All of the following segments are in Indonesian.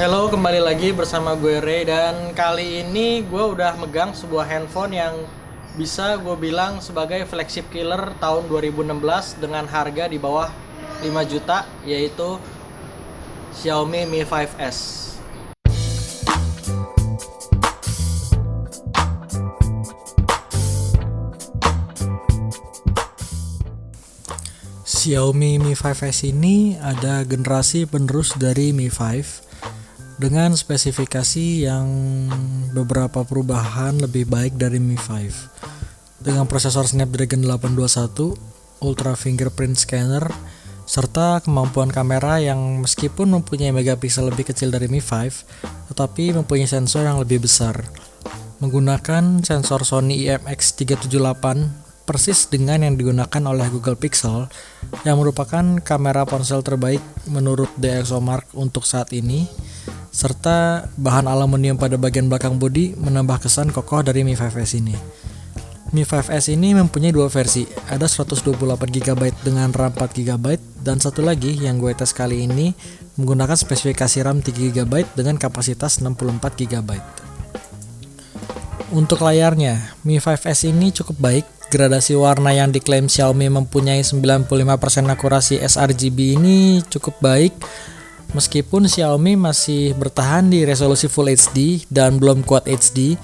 Halo, kembali lagi bersama gue Ray dan kali ini gue udah megang sebuah handphone yang bisa gue bilang sebagai flagship killer tahun 2016 dengan harga di bawah 5 juta, yaitu Xiaomi Mi 5S. Xiaomi Mi 5S ini ada generasi penerus dari Mi 5 dengan spesifikasi yang beberapa perubahan lebih baik dari Mi 5 dengan prosesor Snapdragon 821, Ultra Fingerprint Scanner, serta kemampuan kamera yang meskipun mempunyai megapiksel lebih kecil dari Mi 5 tetapi mempunyai sensor yang lebih besar menggunakan sensor Sony IMX378 persis dengan yang digunakan oleh Google Pixel yang merupakan kamera ponsel terbaik menurut DxOMark untuk saat ini, serta bahan aluminium pada bagian belakang bodi menambah kesan kokoh dari Mi 5S ini. Mi 5S ini mempunyai dua versi, ada 128GB dengan RAM 4GB dan satu lagi yang gue tes kali ini menggunakan spesifikasi RAM 3GB dengan kapasitas 64GB. Untuk layarnya, Mi 5S ini cukup baik. Gradasi warna yang diklaim Xiaomi mempunyai 95% akurasi sRGB ini cukup baik. Meskipun Xiaomi masih bertahan di resolusi Full HD dan belum Quad HD,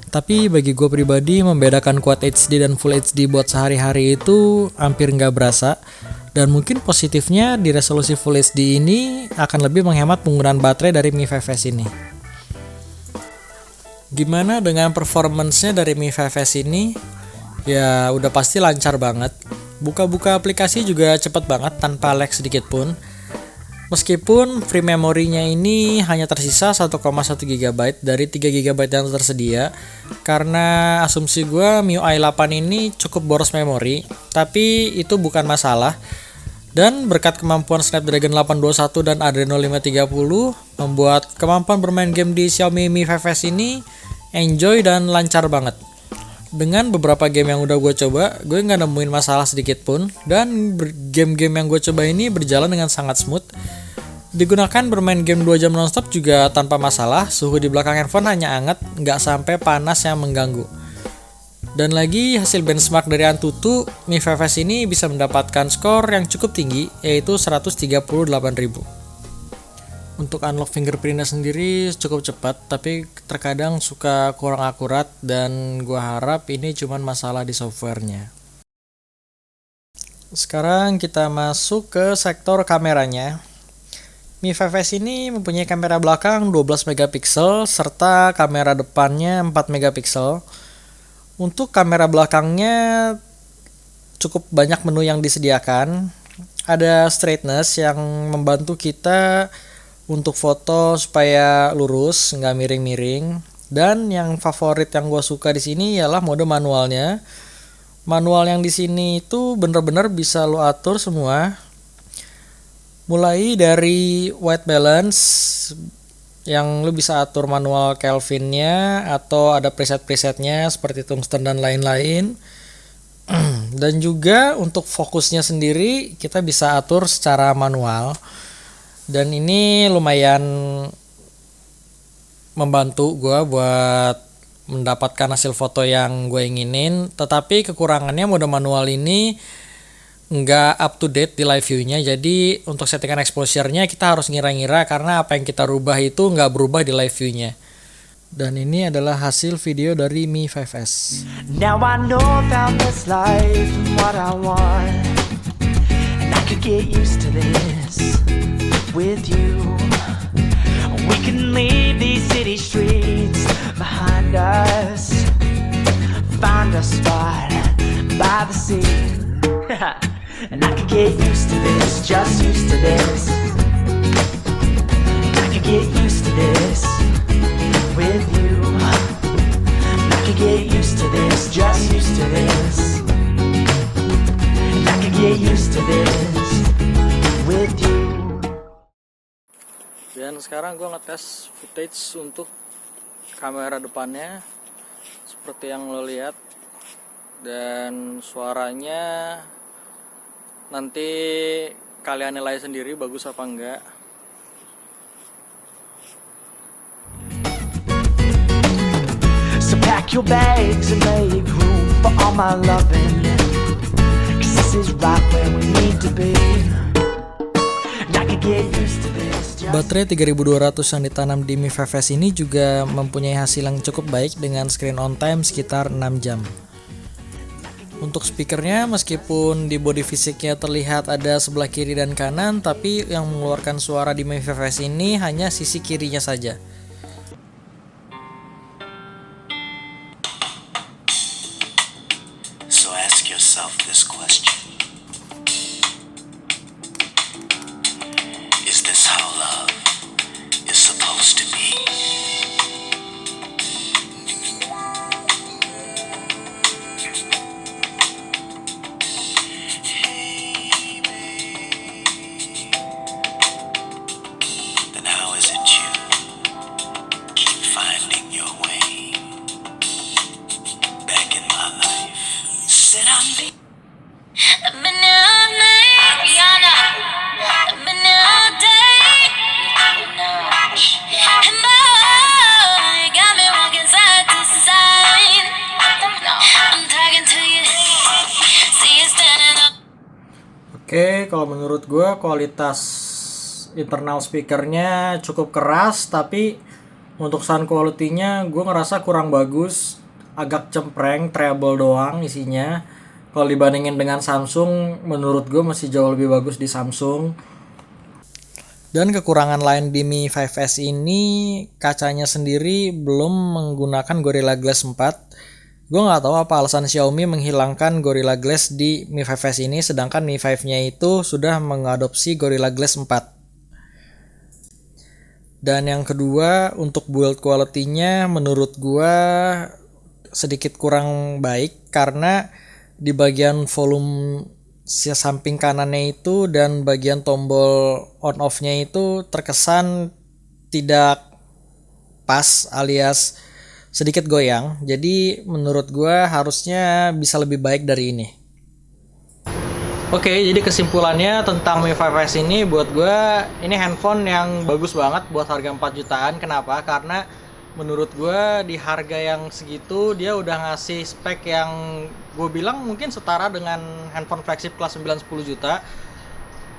tapi bagi gue pribadi membedakan Quad HD dan Full HD buat sehari-hari itu hampir nggak berasa. Dan mungkin positifnya di resolusi Full HD ini akan lebih menghemat penggunaan baterai dari Mi 5S ini. Gimana dengan performance-nya dari Mi 5S ini? Ya udah pasti lancar banget. Buka-buka aplikasi juga cepet banget tanpa lag sedikit pun. Meskipun free memorinya ini hanya tersisa 1,1GB dari 3GB yang tersedia, karena asumsi gue MIUI 8 ini cukup boros memori, tapi itu bukan masalah. Dan berkat kemampuan Snapdragon 821 dan Adreno 530, membuat kemampuan bermain game di Xiaomi Mi 5S ini enjoy dan lancar banget. Dengan beberapa game yang udah gue coba, gue nggak nemuin masalah sedikit pun, dan game-game yang gue coba ini berjalan dengan sangat smooth. Digunakan bermain game 2 jam nonstop juga tanpa masalah, suhu di belakang handphone hanya hangat, nggak sampai panas yang mengganggu. Dan lagi hasil benchmark dari Antutu, Mi 5S ini bisa mendapatkan skor yang cukup tinggi, yaitu 138.000. Untuk unlock fingerprintnya sendiri cukup cepat, tapi terkadang suka kurang akurat dan gua harap ini cuma masalah di softwarenya. Sekarang kita masuk ke sektor kameranya. Mi 5S ini mempunyai kamera belakang 12 megapiksel serta kamera depannya 4 megapiksel. Untuk kamera belakangnya cukup banyak menu yang disediakan. Ada straightness yang membantu kita untuk foto supaya lurus, nggak miring-miring. Dan yang favorit yang gue suka di sini ialah mode manualnya. Manual yang di sini itu bener-bener bisa lo atur semua. Mulai dari white balance yang lo bisa atur manual Kelvinnya atau ada preset-presetnya seperti tungsten dan lain-lain. Dan juga untuk fokusnya sendiri kita bisa atur secara manual. Dan ini lumayan membantu gue buat mendapatkan hasil foto yang gue inginin. Tetapi kekurangannya mode manual ini nggak up to date di live view-nya. Jadi untuk settingan exposure-nya kita harus ngira-ngira karena apa yang kita rubah itu nggak berubah di live view-nya. Dan ini adalah hasil video dari Mi 5S. Now I know about this life and what I want, and I could get used to this with you. We can leave these city streets behind us, find a spot by the sea. And I could get used to this, just used to this. I could get used to this with you. I could get used to this, just used to this. I could get used to this with you. Dan sekarang gue ngetes footage untuk kamera depannya seperti yang lo lihat, dan suaranya nanti kalian nilai sendiri bagus apa enggak. Pack your bags and make room for all my loving, 'cause this is right where we need to be. And I could get used to this. Baterai 3200 yang ditanam di Mi 5S ini juga mempunyai hasil yang cukup baik dengan screen on time sekitar 6 jam. Untuk speakernya, meskipun di body fisiknya terlihat ada sebelah kiri dan kanan, tapi yang mengeluarkan suara di Mi 5S ini hanya sisi kirinya saja. So ask yourself this question. Is this how love is supposed to be? Then how is it you keep finding your way back in my life? Said I'm leaving. Oke, kalau menurut gue kualitas internal speakernya cukup keras, tapi untuk sound quality-nya gue ngerasa kurang bagus, agak cempreng, treble doang isinya. Kalau dibandingin dengan Samsung, menurut gue masih jauh lebih bagus di Samsung. Dan kekurangan lain di Mi 5S ini, kacanya sendiri belum menggunakan Gorilla Glass 4. Gue nggak tahu apa alasan Xiaomi menghilangkan Gorilla Glass di Mi 5S ini, sedangkan Mi 5-nya itu sudah mengadopsi Gorilla Glass 4. Dan yang kedua, untuk build quality-nya menurut gue sedikit kurang baik, karena di bagian volume samping kanannya itu dan bagian tombol on off-nya itu terkesan tidak pas alias sedikit goyang. Jadi menurut gue harusnya bisa lebih baik dari ini. Oke, jadi kesimpulannya tentang Mi 5S ini, buat gue ini handphone yang bagus banget buat harga 4 jutaan. Kenapa? Karena menurut gue di harga yang segitu dia udah ngasih spek yang gue bilang mungkin setara dengan handphone flagship kelas 9-10 juta.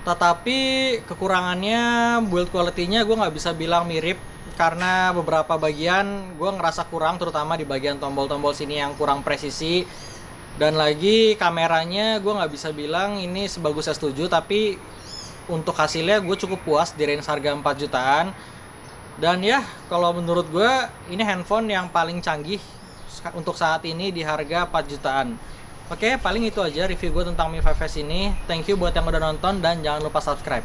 Tetapi kekurangannya build quality-nya gue nggak bisa bilang mirip, karena beberapa bagian gue ngerasa kurang, terutama di bagian tombol-tombol sini yang kurang presisi. Dan lagi kameranya gue nggak bisa bilang ini sebagus S7, tapi untuk hasilnya gue cukup puas di range harga 4 jutaan. Dan ya, kalau menurut gue ini handphone yang paling canggih untuk saat ini di harga 4 jutaan. Oke, paling itu aja review gue tentang Mi 5S ini. Thank you buat yang udah nonton dan jangan lupa subscribe.